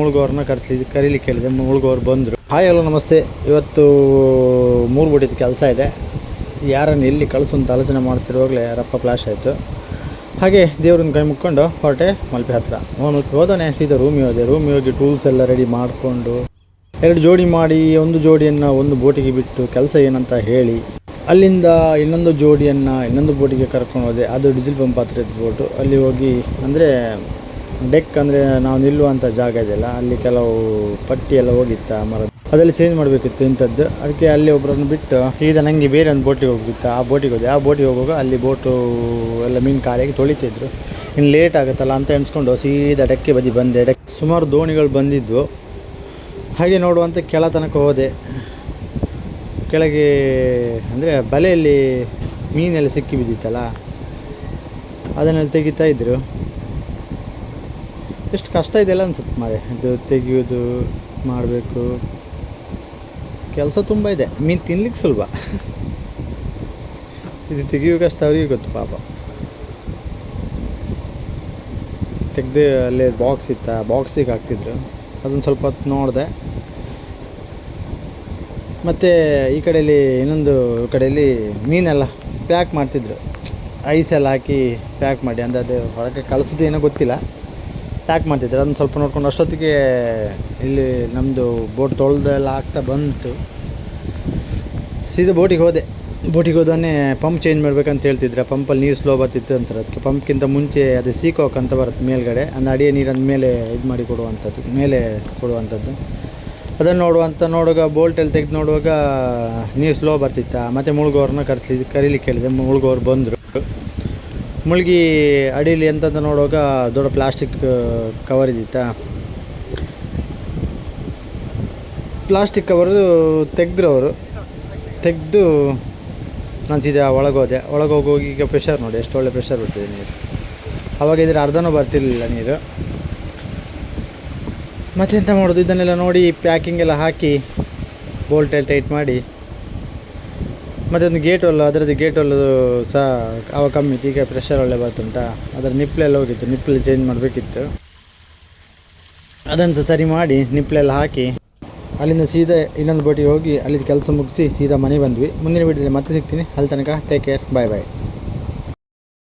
ಮುಳುಗೋರನ್ನ ಕರೀಲಿಕ್ಕೆ ಹೇಳಿದೆ. ಮುಳುಗೋರು ಬಂದರು. ಹಾಯ್ ಹಲೋ ನಮಸ್ತೆ. ಇವತ್ತು 3 ಬೋಟಿದ್ದು ಕೆಲಸ ಇದೆ. ಯಾರನ್ನು ಎಲ್ಲಿ ಕಳಿಸು ಅಂತ ಆಲೋಚನೆ ಮಾಡ್ತಿರುವಾಗಲೇ ರಪ್ಪ ಫ್ಲಾಶ್ ಆಯಿತು. ಹಾಗೆ ದೇವ್ರನ್ನ ಕೈ ಮುಕ್ಕೊಂಡು ಹೊರಟೆ ಮಲ್ಪೆ ಹತ್ರ. ಮಲ್ಪೆ ಹೋದಾನೆ ಸೀದಾ ರೂಮಿಗೆ ಹೋಗಿ ಟೂಲ್ಸ್ ಎಲ್ಲ ರೆಡಿ ಮಾಡಿಕೊಂಡು 2 ಜೋಡಿ ಮಾಡಿ, ಒಂದು ಜೋಡಿಯನ್ನು ಒಂದು ಬೋಟಿಗೆ ಬಿಟ್ಟು ಕೆಲಸ ಏನಂತ ಹೇಳಿ, ಅಲ್ಲಿಂದ ಇನ್ನೊಂದು ಜೋಡಿಯನ್ನು ಇನ್ನೊಂದು ಬೋಟಿಗೆ ಕರ್ಕೊಂಡು ಹೋದೆ. ಅದು ಡೀಸೆಲ್ ಪಂಪ್ ಹತ್ರ ಇದ್ದ ಬೋಟು. ಅಲ್ಲಿ ಹೋಗಿ ಅಂದರೆ ಡೆಕ್ ಅಂದರೆ ನಾವು ನಿಲ್ಲುವಂಥ ಜಾಗ ಇದೆಯಲ್ಲ, ಅಲ್ಲಿ ಕೆಲವು ಪಟ್ಟಿ ಎಲ್ಲ ಹೋಗಿತ್ತು ಮರ, ಅದೆಲ್ಲ ಚೇಂಜ್ ಮಾಡಬೇಕಿತ್ತು ಇಂಥದ್ದು. ಅದಕ್ಕೆ ಅಲ್ಲಿ ಒಬ್ಬರನ್ನು ಬಿಟ್ಟು ಈಗ ನನಗೆ ಬೇರೆ ಒಂದು ಬೋಟಿಗೆ ಹೋಗಿತ್ತು. ಆ ಬೋಟಿಗೆ ಹೋಗುವಾಗ ಅಲ್ಲಿ ಬೋಟು ಎಲ್ಲ ಮೀನು ಖಾಲಿಯಾಗಿ ತೊಳಿತಿದ್ರು. ಇನ್ನು ಲೇಟ್ ಆಗುತ್ತಲ್ಲ ಅಂತ ಎಣಿಸ್ಕೊಂಡು ಸೀದಾ ಡೆಕ್ಕೆ ಬಂದೆ. ಸುಮಾರು ದೋಣಿಗಳು ಬಂದಿದ್ವು. ಹಾಗೆ ನೋಡುವಂಥ ಕೆಳ ತನಕ ಹೋದೆ. ಕೆಳಗೆ ಅಂದರೆ ಬಲೆಯಲ್ಲಿ ಮೀನೆಲ್ಲ ಸಿಕ್ಕಿ ಬಿದ್ದಿತ್ತಲ್ಲ, ಅದನ್ನೆಲ್ಲ ತೆಗಿತಾ ಇದ್ದರು. ಎಷ್ಟು ಕಷ್ಟ ಇದೆಯಲ್ಲ ಅನ್ಸುತ್ತೆ ಮಾರೆ, ಇದು ತೆಗಿಯೋದು ಮಾಡಬೇಕು. ಕೆಲಸ ತುಂಬ ಇದೆ. ಮೀನು ತಿನ್ಲಿಕ್ಕೆ ಸುಲಭ, ಇದು ತೆಗಿಯೋ ಕಷ್ಟ ಅವ್ರಿಗೆ ಗೊತ್ತು ಪಾಪ. ತೆಗೆದು ಅಲ್ಲೇ ಬಾಕ್ಸ್ ಇತ್ತು, ಆ ಬಾಕ್ಸಿಗೆ ಹಾಕ್ತಿದ್ರು. ಅದನ್ನು ಸ್ವಲ್ಪ ಹೊತ್ತು ನೋಡಿದೆ. ಮತ್ತು ಈ ಕಡೆಯಲ್ಲಿ ಮೀನೆಲ್ಲ ಪ್ಯಾಕ್ ಮಾಡ್ತಿದ್ರು. ಐಸೆಲ್ಲ ಹಾಕಿ ಪ್ಯಾಕ್ ಮಾಡಿ, ಅಂದರೆ ಅದು ಹೊರಗೆ ಕಳಿಸೋದು ಏನೋ ಗೊತ್ತಿಲ್ಲ, ಪ್ಯಾಕ್ ಮಾಡ್ತಿದ್ರು. ಅದನ್ನು ಸ್ವಲ್ಪ ನೋಡ್ಕೊಂಡು ಅಷ್ಟೊತ್ತಿಗೆ ಇಲ್ಲಿ ನಮ್ಮದು ಬೋಟ್ ತೊಳೆದೆಲ್ಲ ಆಗ್ತಾ ಬಂತು. ಸೀದಾ ಬೋಟಿಗೆ ಹೋದವನ್ನೇ ಪಂಪ್ ಚೇಂಜ್ ಮಾಡ್ಬೇಕಂತ ಹೇಳ್ತಿದ್ರು. ಪಂಪಲ್ಲಿ ನೀರು ಸ್ಲೋ ಬರ್ತಿತ್ತು ಅಂತಾರೆ. ಅದಕ್ಕೆ ಪಂಪ್ಗಿಂತ ಮುಂಚೆ ಅದು ಸೀಕೋಕ್ ಅಂತ ಬರುತ್ತೆ ಮೇಲ್ಗಡೆ, ಅಂದರೆ ಅಡಿಯ ನೀರನ್ನು ಮೇಲೆ ಇದು ಮಾಡಿ ಕೊಡುವಂಥದ್ದು. ಅದನ್ನು ನೋಡುವಾಗ ಬೋಲ್ಟಲ್ಲಿ ತೆಗೆದು ನೋಡುವಾಗ ನೀರು ಸ್ಲೋ ಬರ್ತಿತ್ತು. ಮತ್ತು ಮುಳುಗೋರನ್ನ ಕರೀಲಿಕ್ಕೆ ಹೇಳಿದೆ. ಮುಳುಗೋರು ಬಂದರು. ಮುಳುಗಿ ಅಡಿಯಲ್ಲಿ ಎಂತಂತ ನೋಡುವಾಗ ದೊಡ್ಡ ಪ್ಲಾಸ್ಟಿಕ್ ಕವರ್ ಇದ್ದಿತ್ತಾ. ಪ್ಲಾಸ್ಟಿಕ್ ಕವರು ತೆಗೆದು ನಾನು ಸೀದಾ ಒಳಗೆ ಹೋಗಿ ಈಗ ಪ್ರೆಷರ್ ನೋಡಿ, ಎಷ್ಟು ಒಳ್ಳೆ ಪ್ರೆಷರ್ ಬರ್ತಿದೆ ನೀರು. ಆವಾಗ ಇದ್ರೆ ಅರ್ಧನೂ ಬರ್ತಿರಲಿಲ್ಲ ನೀರು. ಮತ್ತೆಂತ ಮಾಡೋದು, ಇದನ್ನೆಲ್ಲ ನೋಡಿ ಪ್ಯಾಕಿಂಗ್ ಎಲ್ಲ ಹಾಕಿ ಬೋಲ್ಟೆಲ್ಲ ಟೈಟ್ ಮಾಡಿ, ಮತ್ತು ಒಂದು ಅದರದ್ದು ಗೇಟ್ ಹೊಲ್ಲು ಸಹ ಅವಾಗ ಕಮ್ಮಿ ಇತ್ತು. ಈಗ ಪ್ರೆಷರ್ ಒಳ್ಳೆ ಬರ್ತುಂಟ. ಅದರ ನಿಪ್ಪಲೆಲ್ಲ ಹೋಗಿತ್ತು, ನಿಪ್ಪಲೆ ಚೇಂಜ್ ಮಾಡಬೇಕಿತ್ತು. ಅದನ್ನು ಸಹ ಸರಿ ಮಾಡಿ ನಿಪ್ಪಲೆಲ್ಲ ಹಾಕಿ ಅಲ್ಲಿಂದ ಸೀದಾ ಇನ್ನೊಂದು ಬೋಟಿಗೆ ಹೋಗಿ ಅಲ್ಲಿದ್ದು ಕೆಲಸ ಮುಗಿಸಿ ಸೀದಾ ಮನೆಗೆ ಬಂದ್ವಿ. ಮುಂದಿನ ವೀಡಿಯೋದಲ್ಲಿ ಮತ್ತೆ ಸಿಗ್ತೀನಿ. ಅಲ್ಲಿ ತನಕ ಟೇಕ್ ಕೇರ್, ಬಾಯ್.